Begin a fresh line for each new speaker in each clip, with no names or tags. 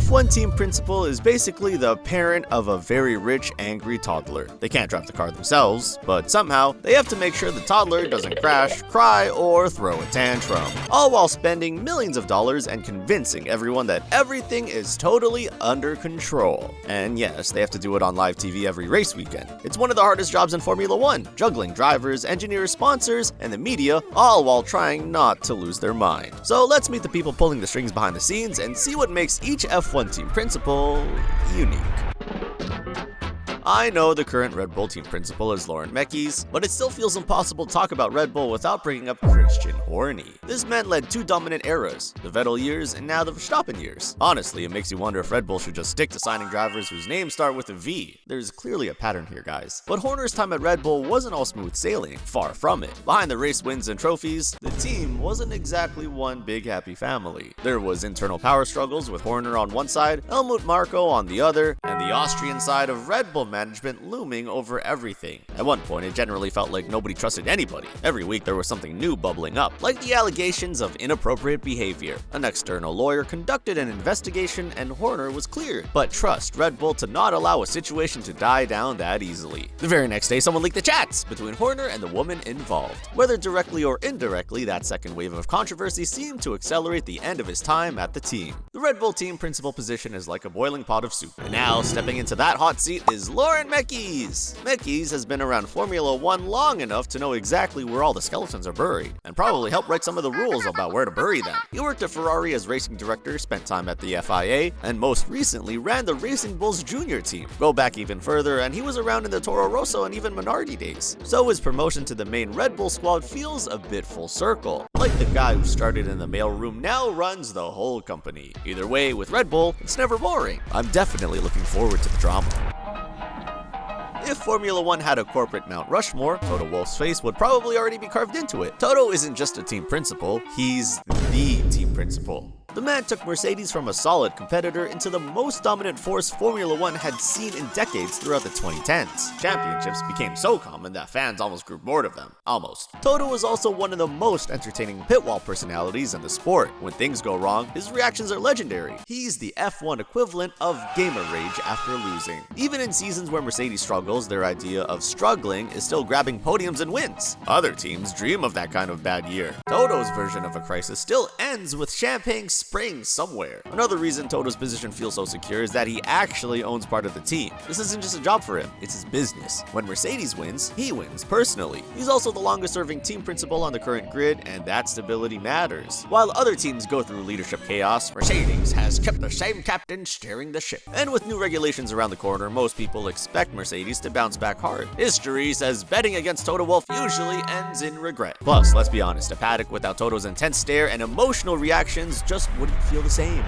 F1 team principal is basically the parent of a very rich, angry toddler. They can't drive the car themselves, but somehow they have to make sure the toddler doesn't crash, cry, or throw a tantrum, all while spending millions of dollars and convincing everyone that everything is totally under control. And yes, they have to do it on live TV every race weekend. It's one of the hardest jobs in Formula 1, juggling drivers, engineers, sponsors, and the media, all while trying not to lose their mind. So let's meet the people pulling the strings behind the scenes and see what makes each F1 team principal unique. I know the current Red Bull team principal is Laurent Mekies, but it still feels impossible to talk about Red Bull without bringing up Christian Horner. This man led two dominant eras, the Vettel years and now the Verstappen years. Honestly, it makes you wonder if Red Bull should just stick to signing drivers whose names start with a V. There's clearly a pattern here, guys. But Horner's time at Red Bull wasn't all smooth sailing, far from it. Behind the race wins and trophies, the team wasn't exactly one big happy family. There was internal power struggles with Horner on one side, Helmut Marko on the other, and the Austrian side of Red Bull management looming over everything. At one point, it generally felt like nobody trusted anybody. Every week there was something new bubbling up, like the allegations of inappropriate behavior. An external lawyer conducted an investigation and Horner was cleared, but trust Red Bull to not allow a situation to die down that easily. The very next day, someone leaked the chats between Horner and the woman involved. Whether directly or indirectly, that second wave of controversy seemed to accelerate the end of his time at the team. The Red Bull team principal position is like a boiling pot of soup, and now stepping into that hot seat is Laurent Mekies. Mekies has been around Formula 1 long enough to know exactly where all the skeletons are buried, and probably helped write some of the rules about where to bury them. He worked at Ferrari as racing director, spent time at the FIA, and most recently ran the Racing Bulls junior team. Go back even further, and he was around in the Toro Rosso and even Minardi days. So his promotion to the main Red Bull squad feels a bit full circle. Like the guy who started in the mailroom now runs the whole company. Either way, with Red Bull, it's never boring. I'm definitely looking forward to the drama. If Formula 1 had a corporate Mount Rushmore, Toto Wolff's face would probably already be carved into it. Toto isn't just a team principal, he's the team principal. The man took Mercedes from a solid competitor into the most dominant force Formula 1 had seen in decades throughout the 2010s. Championships became so common that fans almost grew bored of them. Almost. Toto was also one of the most entertaining pit wall personalities in the sport. When things go wrong, his reactions are legendary. He's the F1 equivalent of gamer rage after losing. Even in seasons where Mercedes struggles, their idea of struggling is still grabbing podiums and wins. Other teams dream of that kind of bad year. Toto's version of a crisis still ends with champagne spraying somewhere. Another reason Toto's position feels so secure is that he actually owns part of the team. This isn't just a job for him, it's his business. When Mercedes wins, he wins personally. He's also the longest serving team principal on the current grid, and that stability matters. While other teams go through leadership chaos, Mercedes has kept the same captain steering the ship. And with new regulations around the corner, most people expect Mercedes to bounce back hard. History says betting against Toto Wolff usually ends in regret. Plus, let's be honest, a paddock without Toto's intense stare and emotional reactions just wouldn't feel the same.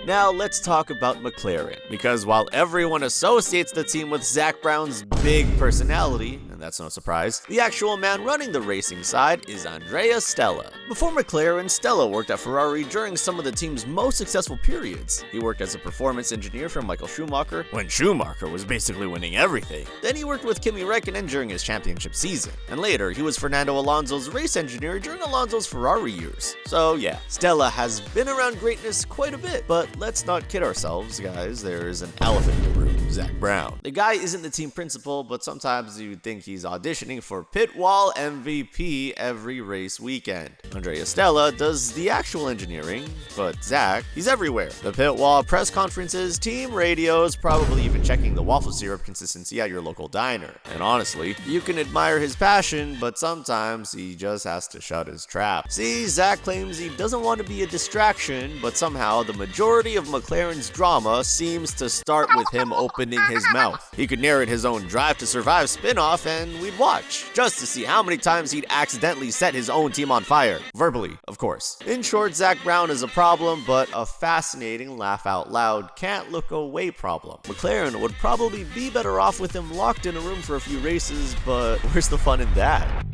Now let's talk about McLaren, because while everyone associates the team with Zak Brown's big personality, and that's no surprise, the actual man running the racing side is Andrea Stella. Before McLaren, Stella worked at Ferrari during some of the team's most successful periods. He worked as a performance engineer for Michael Schumacher when Schumacher was basically winning everything. Then he worked with Kimi Räikkönen during his championship season, and later he was Fernando Alonso's race engineer during Alonso's Ferrari years. So yeah, Stella has been around greatness quite a bit, but let's not kid ourselves, guys. There is an elephant in the room, Zak Brown. The guy isn't the team principal, but sometimes you'd think he's auditioning for pit wall MVP every race weekend. Andrea Stella does the actual engineering, but Zak, he's everywhere. The pit wall, press conferences, team radios, probably even checking the waffle syrup consistency at your local diner. And honestly, you can admire his passion, but sometimes he just has to shut his trap. See, Zak claims he doesn't want to be a distraction, but somehow the majority of McLaren's drama seems to start with him opening his mouth. He could narrate his own Drive to Survive spin-off and we'd watch, just to see how many times he'd accidentally set his own team on fire. Verbally, of course. In short, Zak Brown is a problem, but a fascinating laugh out loud, can't look away problem. McLaren would probably be better off with him locked in a room for a few races, but where's the fun in that?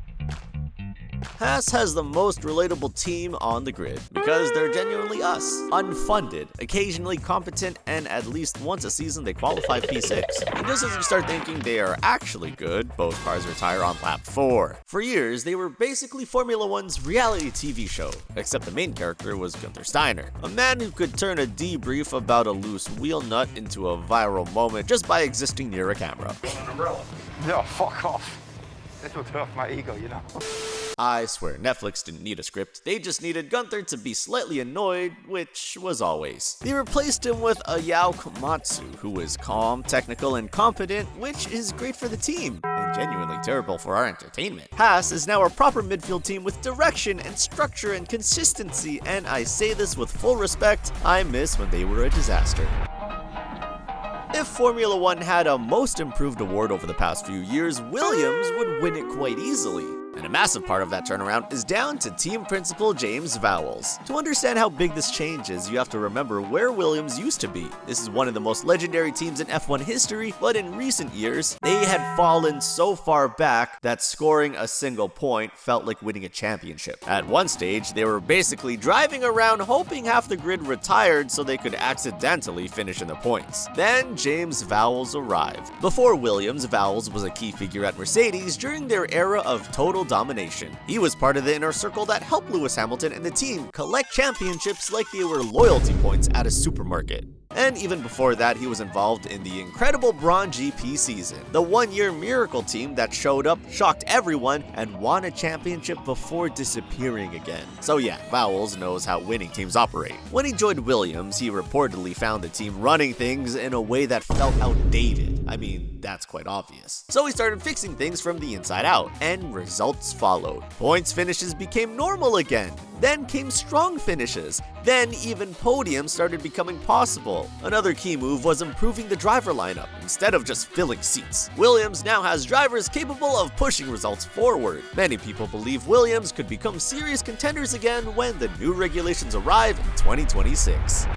Haas has the most relatable team on the grid because they're genuinely us. Unfunded, occasionally competent, and at least once a season they qualify P6. And just as you start thinking they are actually good, both cars retire on lap 4. For years, they were basically Formula One's reality TV show, except the main character was Gunther Steiner, a man who could turn a debrief about a loose wheel nut into a viral moment just by existing near a camera.
An umbrella. No, fuck off. This will turn off my ego, you know.
I swear, Netflix didn't need a script, they just needed Gunther to be slightly annoyed, which was always. They replaced him with a Yao Komatsu, who is calm, technical, and competent, which is great for the team, and genuinely terrible for our entertainment. Haas is now a proper midfield team with direction and structure and consistency, and I say this with full respect, I miss when they were a disaster. If Formula One had a Most Improved award over the past few years, Williams would win it quite easily. And a massive part of that turnaround is down to team principal James Vowles. To understand how big this change is, you have to remember where Williams used to be. This is one of the most legendary teams in F1 history, but in recent years, they had fallen so far back that scoring a single point felt like winning a championship. At one stage, they were basically driving around hoping half the grid retired so they could accidentally finish in the points. Then James Vowles arrived. Before Williams, Vowles was a key figure at Mercedes during their era of total domination. He was part of the inner circle that helped Lewis Hamilton and the team collect championships like they were loyalty points at a supermarket. And even before that, he was involved in the incredible Brawn GP season, the one-year miracle team that showed up, shocked everyone, and won a championship before disappearing again. So yeah, Vowles knows how winning teams operate. When he joined Williams, he reportedly found the team running things in a way that felt outdated. I mean, that's quite obvious. So he started fixing things from the inside out, and results followed. Points finishes became normal again. Then came strong finishes. Then even podiums started becoming possible. Another key move was improving the driver lineup instead of just filling seats. Williams now has drivers capable of pushing results forward. Many people believe Williams could become serious contenders again when the new regulations arrive in 2026.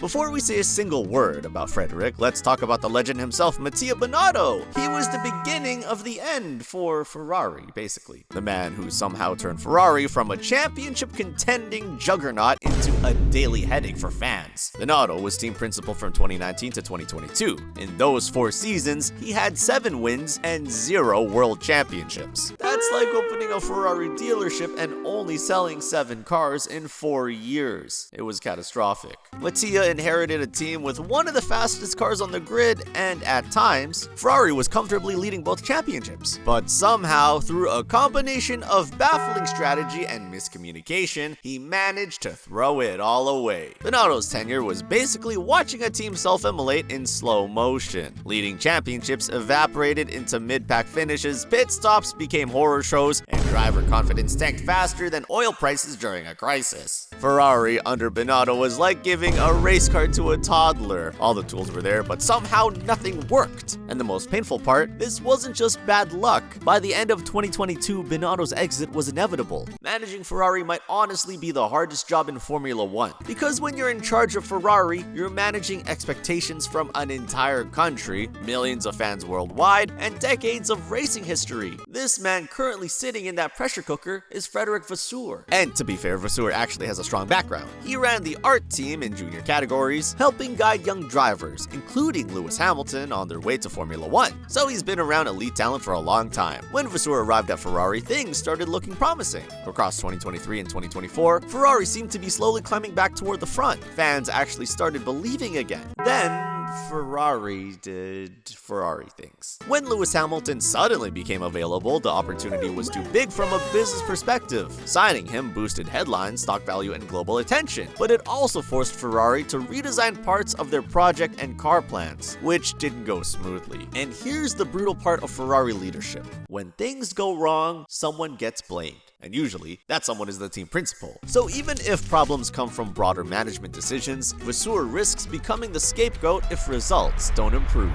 Before we say a single word about Frederick, let's talk about the legend himself, Mattia Binotto. He was the beginning of the end for Ferrari, basically. The man who somehow turned Ferrari from a championship contending juggernaut into a daily headache for fans. Binotto was team principal from 2019 to 2022. In those 4 seasons, he had 7 wins and 0 world championships. That's like opening a Ferrari dealership and only selling 7 cars in 4 years. It was catastrophic. Mattia inherited a team with one of the fastest cars on the grid, and at times, Ferrari was comfortably leading both championships. But somehow, through a combination of baffling strategy and miscommunication, he managed to throw it all away. Binotto's tenure was basically watching a team self-immolate in slow motion. Leading championships evaporated into mid-pack finishes, pit stops became horror shows, and driver confidence tanked faster than oil prices during a crisis. Ferrari under Binotto was like giving a race car to a toddler. All the tools were there, but somehow nothing worked. And the most painful part, this wasn't just bad luck. By the end of 2022, Binotto's exit was inevitable. Managing Ferrari might honestly be the hardest job in Formula One, because when you're in charge of Ferrari, you're managing expectations from an entire country, millions of fans worldwide, and decades of racing history. This man currently sitting in that pressure cooker is Frederick Vasseur. And to be fair, Vasseur actually has a strong background. He ran the art team in junior categories, helping guide young drivers, including Lewis Hamilton, on their way to Formula One. So he's been around elite talent for a long time. When Vasseur arrived at Ferrari, things started looking promising. Across 2023 and 2024, Ferrari seemed to be slowly climbing back toward the front. Fans actually started believing again. Then, Ferrari did Ferrari things. When Lewis Hamilton suddenly became available, the opportunity was too big from a business perspective. Signing him boosted headlines, stock value, and global attention, but it also forced Ferrari to redesign parts of their project and car plans, which didn't go smoothly. And here's the brutal part of Ferrari leadership. When things go wrong, someone gets blamed. And usually, that someone is the team principal. So even if problems come from broader management decisions, Vasseur risks becoming the scapegoat if results don't improve.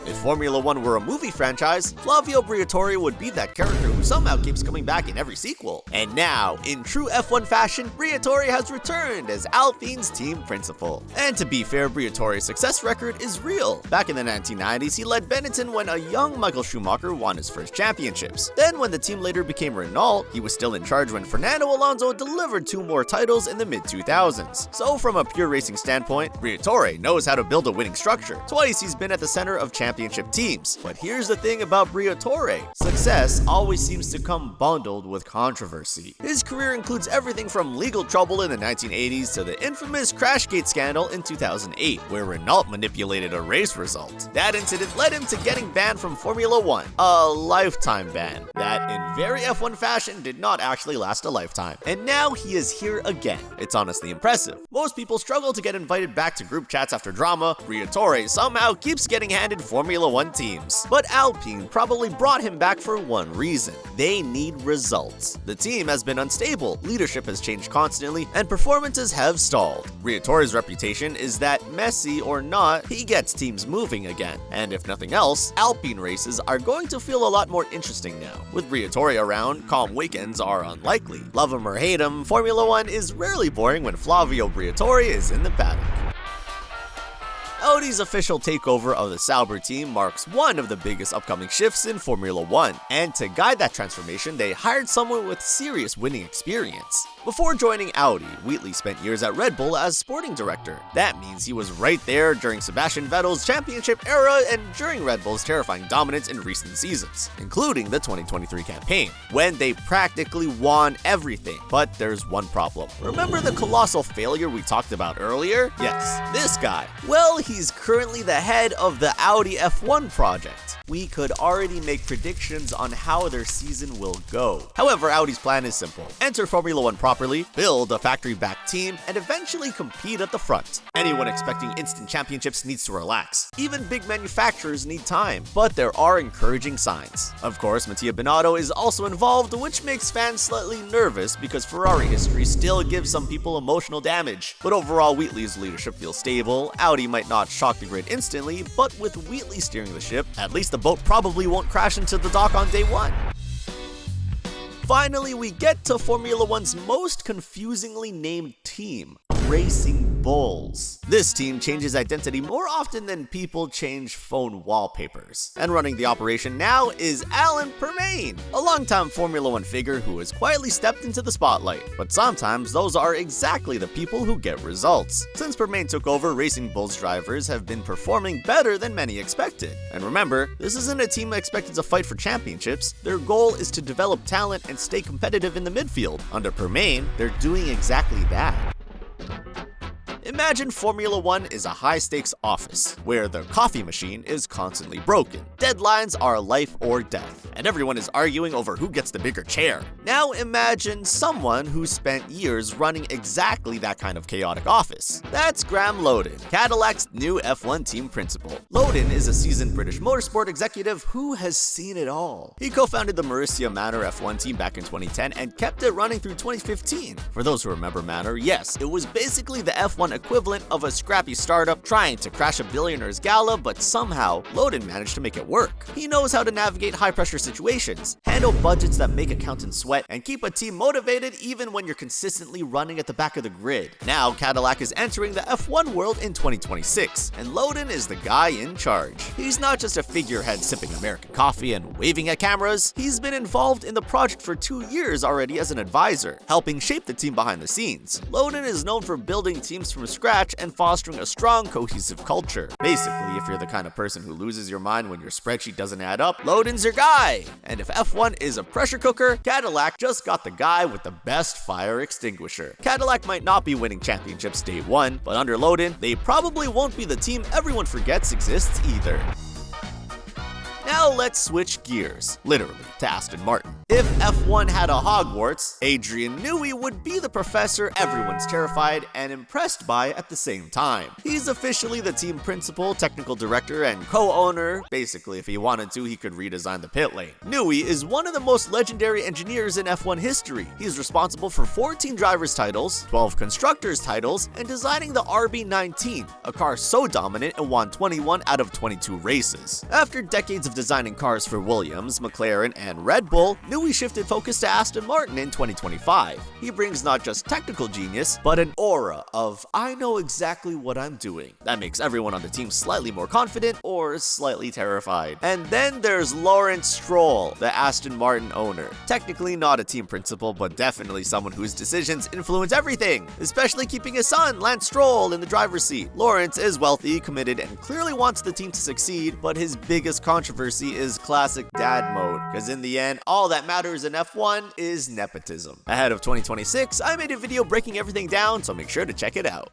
If Formula One were a movie franchise, Flavio Briatore would be that character who somehow keeps coming back in every sequel. And now, in true F1 fashion, Briatore has returned as Alpine's team principal. And to be fair, Briatore's success record is real. Back in the 1990s, he led Benetton when a young Michael Schumacher won his first championships. Then when the team later became Renault, he was still in charge when Fernando Alonso delivered 2 more titles in the mid-2000s. So from a pure racing standpoint, Briatore knows how to build a winning structure. Twice he's been at the center of championship teams. But here's the thing about Briatore: success always seems to come bundled with controversy. His career includes everything from legal trouble in the 1980s to the infamous Crashgate scandal in 2008, where Renault manipulated a race result. That incident led him to getting banned from Formula One, a lifetime ban. That, in very F1 fashion, did not actually last a lifetime. And now he is here again. It's honestly impressive. Most people struggle to get invited back to group chats after drama. Briatore somehow keeps getting handed Formula One teams. But Alpine probably brought him back for one reason: they need results. The team has been unstable, leadership has changed constantly, and performances have stalled. Briatore's reputation is that, messy or not, he gets teams moving again. And if nothing else, Alpine races are going to feel a lot more interesting now. With Briatore around, calm weekends are unlikely. Love him or hate him, Formula One is rarely boring when Flavio Briatore is in the paddock. Audi's official takeover of the Sauber team marks one of the biggest upcoming shifts in Formula One, and to guide that transformation, they hired someone with serious winning experience. Before joining Audi, Wheatley spent years at Red Bull as sporting director. That means he was right there during Sebastian Vettel's championship era and during Red Bull's terrifying dominance in recent seasons, including the 2023 campaign, when they practically won everything. But there's one problem. Remember the colossal failure we talked about earlier? Yes, this guy. Well, he's currently the head of the Audi F1 project. We could already make predictions on how their season will go. However, Audi's plan is simple: enter Formula One properly, build a factory-backed team, and eventually compete at the front. Anyone expecting instant championships needs to relax. Even big manufacturers need time, but there are encouraging signs. Of course, Mattia Binotto is also involved, which makes fans slightly nervous because Ferrari history still gives some people emotional damage. But overall, Wheatley's leadership feels stable. Audi might not shock the grid instantly, but with Wheatley steering the ship, at least the boat probably won't crash into the dock on day one. Finally, we get to Formula One's most confusingly named team: Racing Bulls. This team changes identity more often than people change phone wallpapers. And running the operation now is Alain Permain, a longtime Formula One figure who has quietly stepped into the spotlight. But sometimes those are exactly the people who get results. Since Permain took over, Racing Bulls drivers have been performing better than many expected. And remember, this isn't a team expected to fight for championships. Their goal is to develop talent and stay competitive in the midfield. Under Permain, they're doing exactly that. Imagine Formula One is a high-stakes office, where the coffee machine is constantly broken. Deadlines are life or death, and everyone is arguing over who gets the bigger chair. Now imagine someone who spent years running exactly that kind of chaotic office. That's Graham Lowden, Cadillac's new F1 team principal. Lowden is a seasoned British motorsport executive who has seen it all. He co-founded the Marussia Manor F1 team back in 2010 and kept it running through 2015. For those who remember Manor, yes, it was basically the F1 equivalent of a scrappy startup trying to crash a billionaire's gala, but somehow Lowden managed to make it work. He knows how to navigate high-pressure situations, handle budgets that make accountants sweat, and keep a team motivated even when you're consistently running at the back of the grid. Now, Cadillac is entering the F1 world in 2026, and Lowden is the guy in charge. He's not just a figurehead sipping American coffee and waving at cameras. He's been involved in the project for 2 years already as an advisor, helping shape the team behind the scenes. Lowden is known for building teams from scratch and fostering a strong, cohesive culture. Basically, if you're the kind of person who loses your mind when your spreadsheet doesn't add up, Lowden's your guy. And if F1 is a pressure cooker, Cadillac just got the guy with the best fire extinguisher. Cadillac might not be winning championships day one, but under Lowden, they probably won't be the team everyone forgets exists either. Now Now let's switch gears, literally, to Aston Martin. If F1 had a Hogwarts, Adrian Newey would be the professor everyone's terrified and impressed by at the same time. He's officially the team principal, technical director, and co-owner. Basically, if he wanted to, he could redesign the pit lane. Newey is one of the most legendary engineers in F1 history. He's responsible for 14 drivers' titles, 12 constructors' titles, and designing the RB19, a car so dominant it won 21 out of 22 races. After decades of designing cars for Williams, McLaren, and Red Bull, Newey shifted focus to Aston Martin in 2025. He brings not just technical genius, but an aura of, I know exactly what I'm doing. That makes everyone on the team slightly more confident or slightly terrified. And then there's Lawrence Stroll, the Aston Martin owner. Technically not a team principal, but definitely someone whose decisions influence everything, especially keeping his son, Lance Stroll, in the driver's seat. Lawrence is wealthy, committed, and clearly wants the team to succeed, but his biggest controversy is classic dad mode, because in the end, all that matters in F1 is nepotism. Ahead of 2026, I made a video breaking everything down, so make sure to check it out.